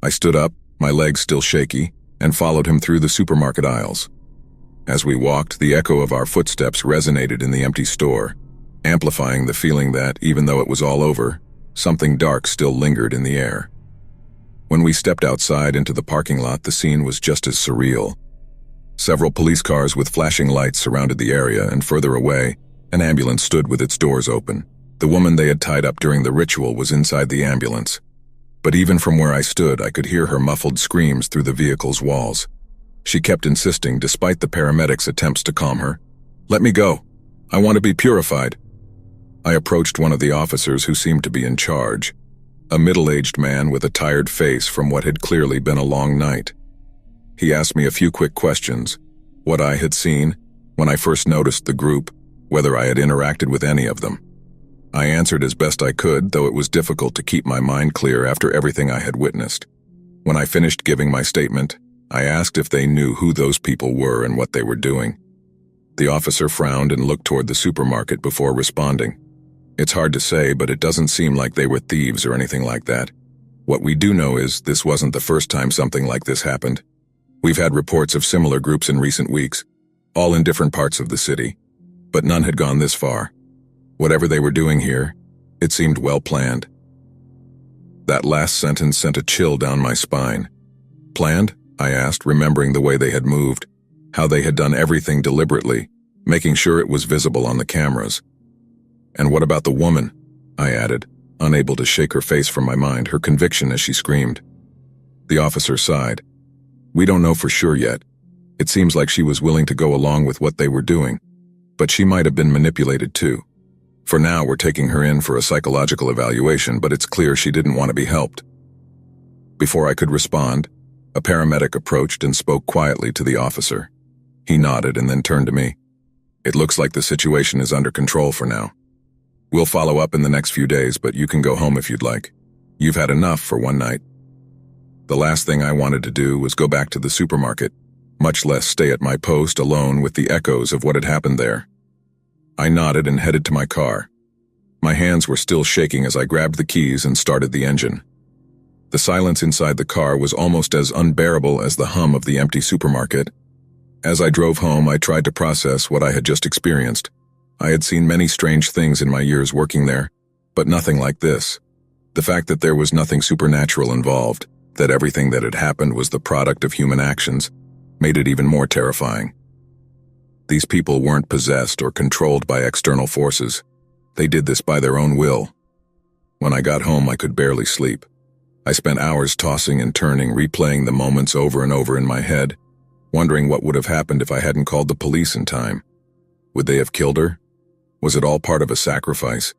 I stood up, my legs still shaky, and followed him through the supermarket aisles. As we walked, the echo of our footsteps resonated in the empty store, amplifying the feeling that, even though it was all over, something dark still lingered in the air. When we stepped outside into the parking lot, the scene was just as surreal. Several police cars with flashing lights surrounded the area, and further away, an ambulance stood with its doors open. The woman they had tied up during the ritual was inside the ambulance. But even from where I stood, I could hear her muffled screams through the vehicle's walls. She kept insisting, despite the paramedics' attempts to calm her. "Let me go. I want to be purified." I approached one of the officers who seemed to be in charge, a middle-aged man with a tired face from what had clearly been a long night. He asked me a few quick questions: what I had seen, when I first noticed the group, whether I had interacted with any of them. I answered as best I could, though it was difficult to keep my mind clear after everything I had witnessed. When I finished giving my statement, I asked if they knew who those people were and what they were doing. The officer frowned and looked toward the supermarket before responding. "It's hard to say, but it doesn't seem like they were thieves or anything like that. What we do know is this wasn't the first time something like this happened. We've had reports of similar groups in recent weeks, all in different parts of the city, but none had gone this far. Whatever they were doing here, it seemed well planned." That last sentence sent a chill down my spine. "Planned?" I asked, remembering the way they had moved, how they had done everything deliberately, making sure it was visible on the cameras. "And what about the woman?" I added, unable to shake her face from my mind, her conviction as she screamed. The officer sighed. "We don't know for sure yet. It seems like she was willing to go along with what they were doing, but she might have been manipulated too. For now, we're taking her in for a psychological evaluation, but it's clear she didn't want to be helped." Before I could respond, a paramedic approached and spoke quietly to the officer. He nodded and then turned to me. "It looks like the situation is under control for now. We'll follow up in the next few days, but you can go home if you'd like. You've had enough for one night." The last thing I wanted to do was go back to the supermarket, much less stay at my post alone with the echoes of what had happened there. I nodded and headed to my car. My hands were still shaking as I grabbed the keys and started the engine. The silence inside the car was almost as unbearable as the hum of the empty supermarket. As I drove home, I tried to process what I had just experienced. I had seen many strange things in my years working there, but nothing like this. The fact that there was nothing supernatural involved, that everything that had happened was the product of human actions, made it even more terrifying. These people weren't possessed or controlled by external forces. They did this by their own will. When I got home, I could barely sleep. I spent hours tossing and turning, replaying the moments over and over in my head, wondering what would have happened if I hadn't called the police in time. Would they have killed her? Was it all part of a sacrifice?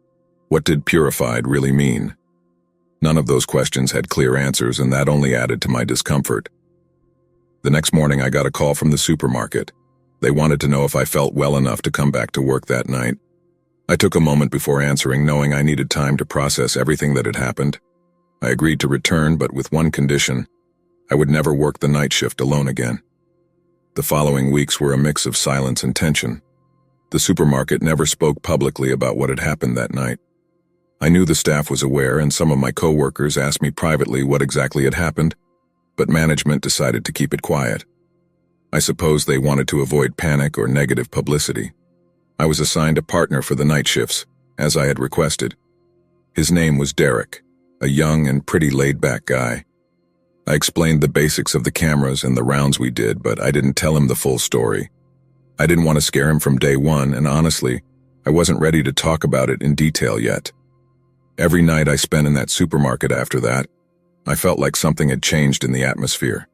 What did purified really mean? None of those questions had clear answers, and that only added to my discomfort. The next morning, I got a call from the supermarket. They wanted to know if I felt well enough to come back to work that night. I took a moment before answering, knowing I needed time to process everything that had happened. I agreed to return, but with one condition: I would never work the night shift alone again. The following weeks were a mix of silence and tension. The supermarket never spoke publicly about what had happened that night. I knew the staff was aware, and some of my coworkers asked me privately what exactly had happened, but management decided to keep it quiet. I suppose they wanted to avoid panic or negative publicity. I was assigned a partner for the night shifts, as I had requested. His name was Derek, a young and pretty laid-back guy. I explained the basics of the cameras and the rounds we did, but I didn't tell him the full story. I didn't want to scare him from day one, and honestly, I wasn't ready to talk about it in detail yet. Every night I spent in that supermarket after that, I felt like something had changed in the atmosphere.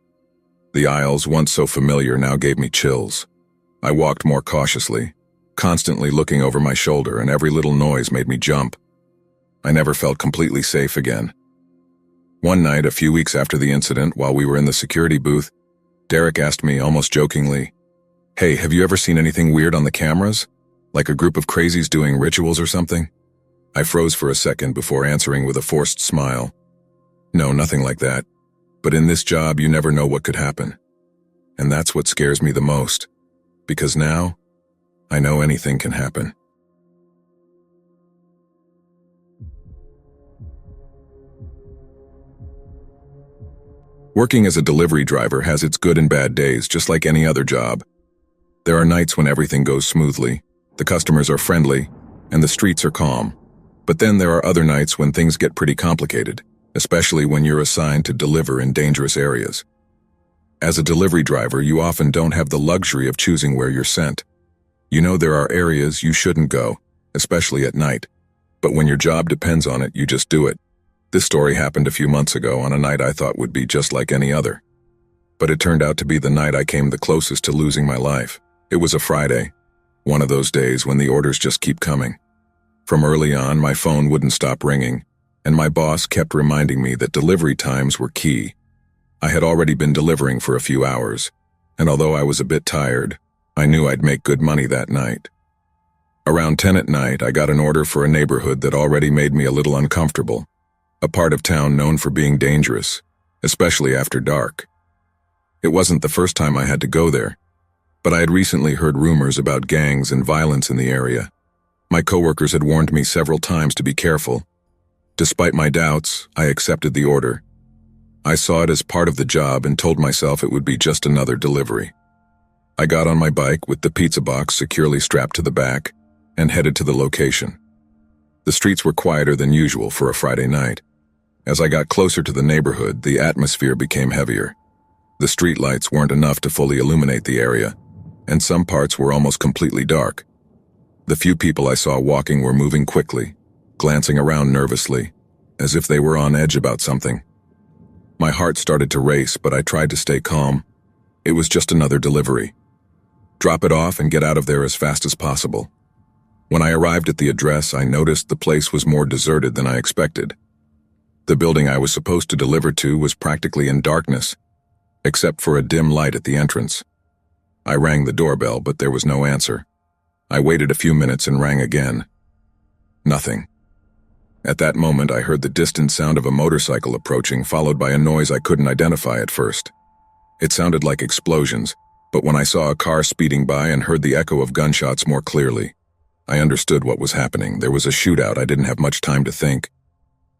The aisles, once so familiar, now gave me chills. I walked more cautiously, constantly looking over my shoulder, and every little noise made me jump. I never felt completely safe again. One night, a few weeks after the incident, while we were in the security booth, Derek asked me, almost jokingly, "Hey, have you ever seen anything weird on the cameras? Like a group of crazies doing rituals or something?" I froze for a second before answering with a forced smile. "No, nothing like that. But in this job, you never know what could happen. And that's what scares me the most. Because now, I know anything can happen." Working as a delivery driver has its good and bad days, just like any other job. There are nights when everything goes smoothly, the customers are friendly, and the streets are calm. But then there are other nights when things get pretty complicated, especially when you're assigned to deliver in dangerous areas. As a delivery driver, you often don't have the luxury of choosing where you're sent. You know there are areas you shouldn't go, especially at night. But when your job depends on it, you just do it. This story happened a few months ago on a night I thought would be just like any other. But it turned out to be the night I came the closest to losing my life. It was a Friday, one of those days when the orders just keep coming. From early on, my phone wouldn't stop ringing, and my boss kept reminding me that delivery times were key. I had already been delivering for a few hours, and although I was a bit tired, I knew I'd make good money that night. Around 10 at night, I got an order for a neighborhood that already made me a little uncomfortable, a part of town known for being dangerous, especially after dark. It wasn't the first time I had to go there, but I had recently heard rumors about gangs and violence in the area. My coworkers had warned me several times to be careful. Despite my doubts, I accepted the order. I saw it as part of the job and told myself it would be just another delivery. I got on my bike with the pizza box securely strapped to the back and headed to the location. The streets were quieter than usual for a Friday night. As I got closer to the neighborhood, the atmosphere became heavier. The streetlights weren't enough to fully illuminate the area, and some parts were almost completely dark. The few people I saw walking were moving quickly, glancing around nervously, as if they were on edge about something. My heart started to race, but I tried to stay calm. It was just another delivery. Drop it off and get out of there as fast as possible. When I arrived at the address, I noticed the place was more deserted than I expected. The building I was supposed to deliver to was practically in darkness, except for a dim light at the entrance. I rang the doorbell, but there was no answer. I waited a few minutes and rang again. Nothing. At that moment, I heard the distant sound of a motorcycle approaching, followed by a noise I couldn't identify at first. It sounded like explosions, but when I saw a car speeding by and heard the echo of gunshots more clearly, I understood what was happening. There was a shootout. I didn't have much time to think.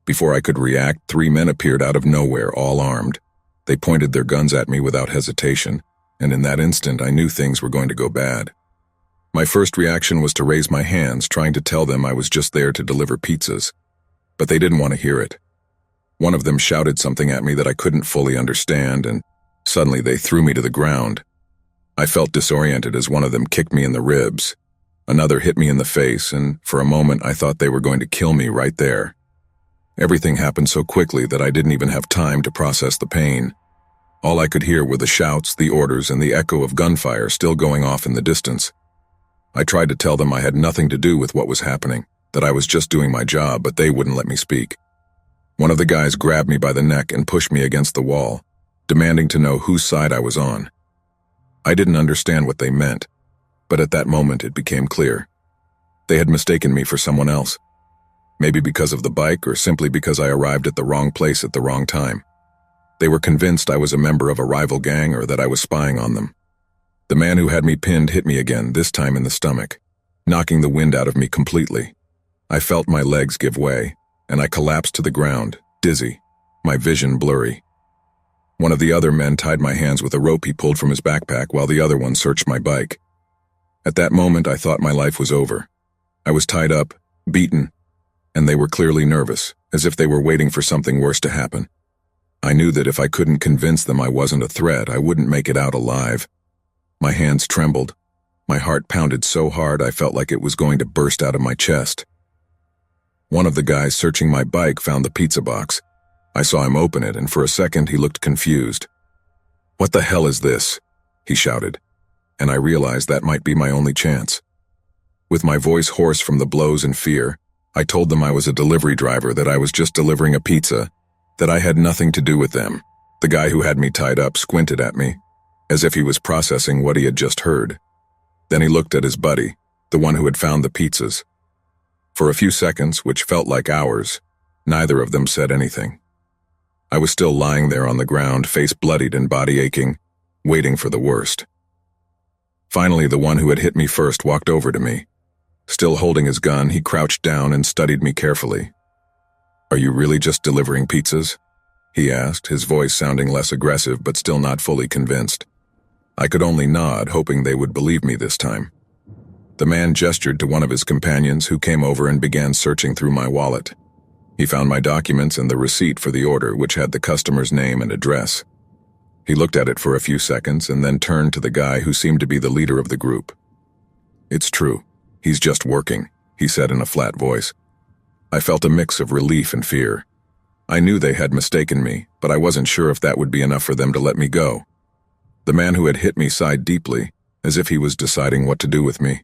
Before I could react, 3 men appeared out of nowhere, all armed. They pointed their guns at me without hesitation, and in that instant I knew things were going to go bad. My first reaction was to raise my hands, trying to tell them I was just there to deliver pizzas. But they didn't want to hear it. One of them shouted something at me that I couldn't fully understand, and suddenly they threw me to the ground. I felt disoriented as one of them kicked me in the ribs. Another hit me in the face, and for a moment I thought they were going to kill me right there. Everything happened so quickly that I didn't even have time to process the pain. All I could hear were the shouts, the orders, and the echo of gunfire still going off in the distance. I tried to tell them I had nothing to do with what was happening, that I was just doing my job, but they wouldn't let me speak. One of the guys grabbed me by the neck and pushed me against the wall, demanding to know whose side I was on. I didn't understand what they meant, but at that moment it became clear. They had mistaken me for someone else. Maybe because of the bike or simply because I arrived at the wrong place at the wrong time. They were convinced I was a member of a rival gang or that I was spying on them. The man who had me pinned hit me again, this time in the stomach, knocking the wind out of me completely. I felt my legs give way, and I collapsed to the ground, dizzy, my vision blurry. One of the other men tied my hands with a rope he pulled from his backpack while the other one searched my bike. At that moment, I thought my life was over. I was tied up, beaten, and they were clearly nervous, as if they were waiting for something worse to happen. I knew that if I couldn't convince them I wasn't a threat, I wouldn't make it out alive. My hands trembled. My heart pounded so hard I felt like it was going to burst out of my chest. One of the guys searching my bike found the pizza box. I saw him open it, and for a second he looked confused. "What the hell is this?" he shouted, and I realized that might be my only chance. With my voice hoarse from the blows and fear, I told them I was a delivery driver, that I was just delivering a pizza, that I had nothing to do with them. The guy who had me tied up squinted at me, as if he was processing what he had just heard. Then he looked at his buddy, the one who had found the pizzas. For a few seconds, which felt like hours, neither of them said anything. I was still lying there on the ground, face bloodied and body aching, waiting for the worst. Finally, the one who had hit me first walked over to me. Still holding his gun, he crouched down and studied me carefully. "Are you really just delivering pizzas?" he asked, his voice sounding less aggressive but still not fully convinced. I could only nod, hoping they would believe me this time. The man gestured to one of his companions, who came over and began searching through my wallet. He found my documents and the receipt for the order, which had the customer's name and address. He looked at it for a few seconds and then turned to the guy who seemed to be the leader of the group. "It's true. He's just working," he said in a flat voice. I felt a mix of relief and fear. I knew they had mistaken me, but I wasn't sure if that would be enough for them to let me go. The man who had hit me sighed deeply, as if he was deciding what to do with me.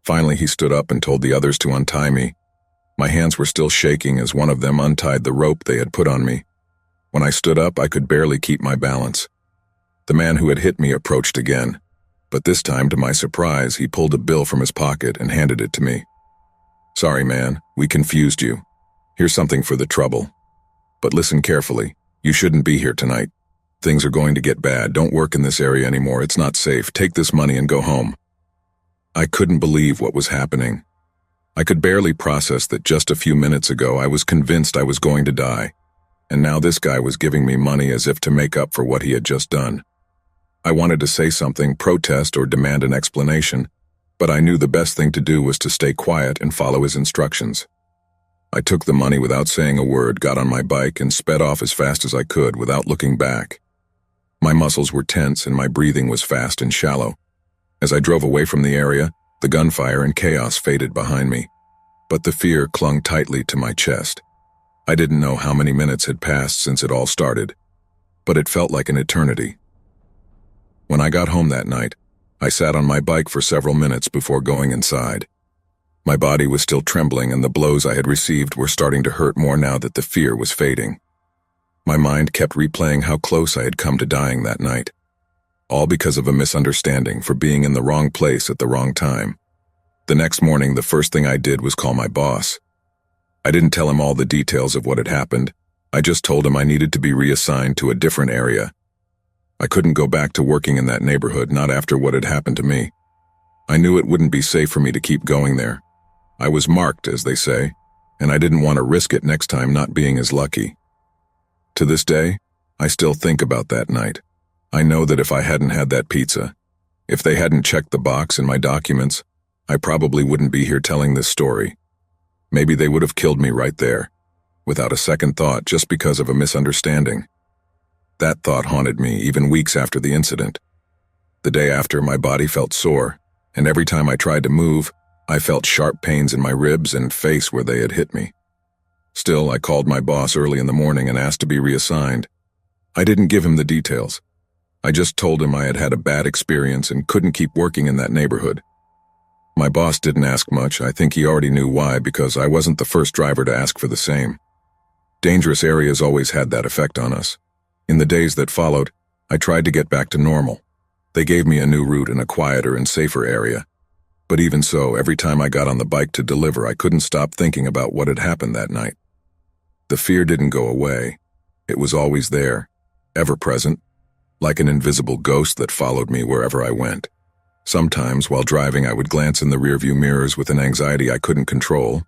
Finally, he stood up and told the others to untie me. My hands were still shaking as one of them untied the rope they had put on me. When I stood up, I could barely keep my balance. The man who had hit me approached again, but this time, to my surprise, he pulled a bill from his pocket and handed it to me. "Sorry, man, we confused you. Here's something for the trouble. But listen carefully, you shouldn't be here tonight. Things are going to get bad. Don't work in this area anymore. It's not safe. Take this money and go home." I couldn't believe what was happening. I could barely process that just a few minutes ago I was convinced I was going to die, and now this guy was giving me money as if to make up for what he had just done. I wanted to say something, protest or demand an explanation, but I knew the best thing to do was to stay quiet and follow his instructions. I took the money without saying a word, got on my bike, and sped off as fast as I could without looking back. My muscles were tense and my breathing was fast and shallow. As I drove away from the area, the gunfire and chaos faded behind me, but the fear clung tightly to my chest. I didn't know how many minutes had passed since it all started, but it felt like an eternity. When I got home that night, I sat on my bike for several minutes before going inside. My body was still trembling and the blows I had received were starting to hurt more now that the fear was fading. My mind kept replaying how close I had come to dying that night, all because of a misunderstanding, for being in the wrong place at the wrong time. The next morning, the first thing I did was call my boss. I didn't tell him all the details of what had happened. I just told him I needed to be reassigned to a different area. I couldn't go back to working in that neighborhood, not after what had happened to me. I knew it wouldn't be safe for me to keep going there. I was marked, as they say, and I didn't want to risk it next time not being as lucky. To this day, I still think about that night. I know that if I hadn't had that pizza, if they hadn't checked the box in my documents, I probably wouldn't be here telling this story. Maybe they would have killed me right there, without a second thought, just because of a misunderstanding. That thought haunted me even weeks after the incident. The day after, my body felt sore, and every time I tried to move, I felt sharp pains in my ribs and face where they had hit me. Still, I called my boss early in the morning and asked to be reassigned. I didn't give him the details. I just told him I had had a bad experience and couldn't keep working in that neighborhood. My boss didn't ask much. I think he already knew why, because I wasn't the first driver to ask for the same. Dangerous areas always had that effect on us. In the days that followed, I tried to get back to normal. They gave me a new route in a quieter and safer area. But even so, every time I got on the bike to deliver, I couldn't stop thinking about what had happened that night. The fear didn't go away. It was always there, ever present, like an invisible ghost that followed me wherever I went. Sometimes, while driving, I would glance in the rearview mirrors with an anxiety I couldn't control,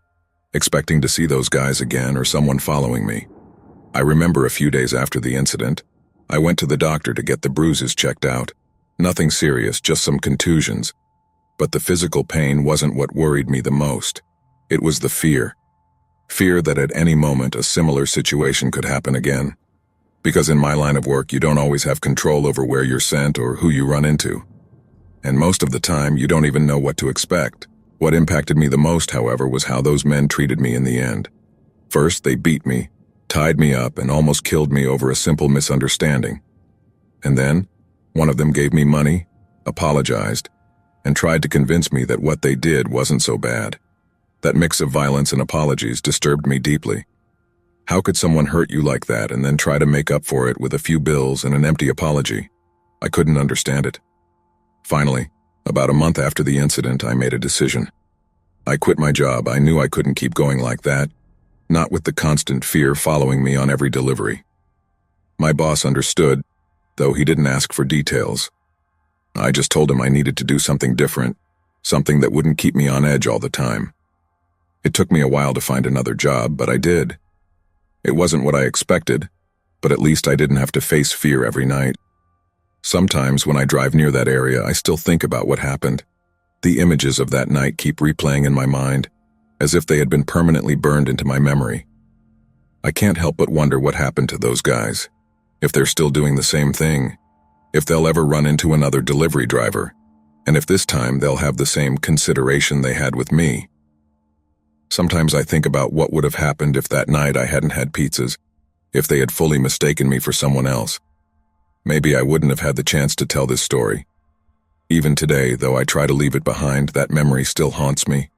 expecting to see those guys again or someone following me. I remember a few days after the incident, I went to the doctor to get the bruises checked out. Nothing serious, just some contusions. But the physical pain wasn't what worried me the most. It was the fear. Fear that at any moment a similar situation could happen again. Because in my line of work, you don't always have control over where you're sent or who you run into. And most of the time, you don't even know what to expect. What impacted me the most, however, was how those men treated me in the end. First, they beat me, tied me up, and almost killed me over a simple misunderstanding. And then, one of them gave me money, apologized, and tried to convince me that what they did wasn't so bad. That mix of violence and apologies disturbed me deeply. How could someone hurt you like that and then try to make up for it with a few bills and an empty apology? I couldn't understand it. Finally, about a month after the incident, I made a decision. I quit my job. I knew I couldn't keep going like that, not with the constant fear following me on every delivery. My boss understood, though he didn't ask for details. I just told him I needed to do something different, something that wouldn't keep me on edge all the time. It took me a while to find another job, but I did. It wasn't what I expected, but at least I didn't have to face fear every night. Sometimes when I drive near that area, I still think about what happened. The images of that night keep replaying in my mind, as if they had been permanently burned into my memory. I can't help but wonder what happened to those guys, if they're still doing the same thing, if they'll ever run into another delivery driver, and if this time they'll have the same consideration they had with me. Sometimes I think about what would have happened if that night I hadn't had pizzas, if they had fully mistaken me for someone else. Maybe I wouldn't have had the chance to tell this story. Even today, though I try to leave it behind, that memory still haunts me.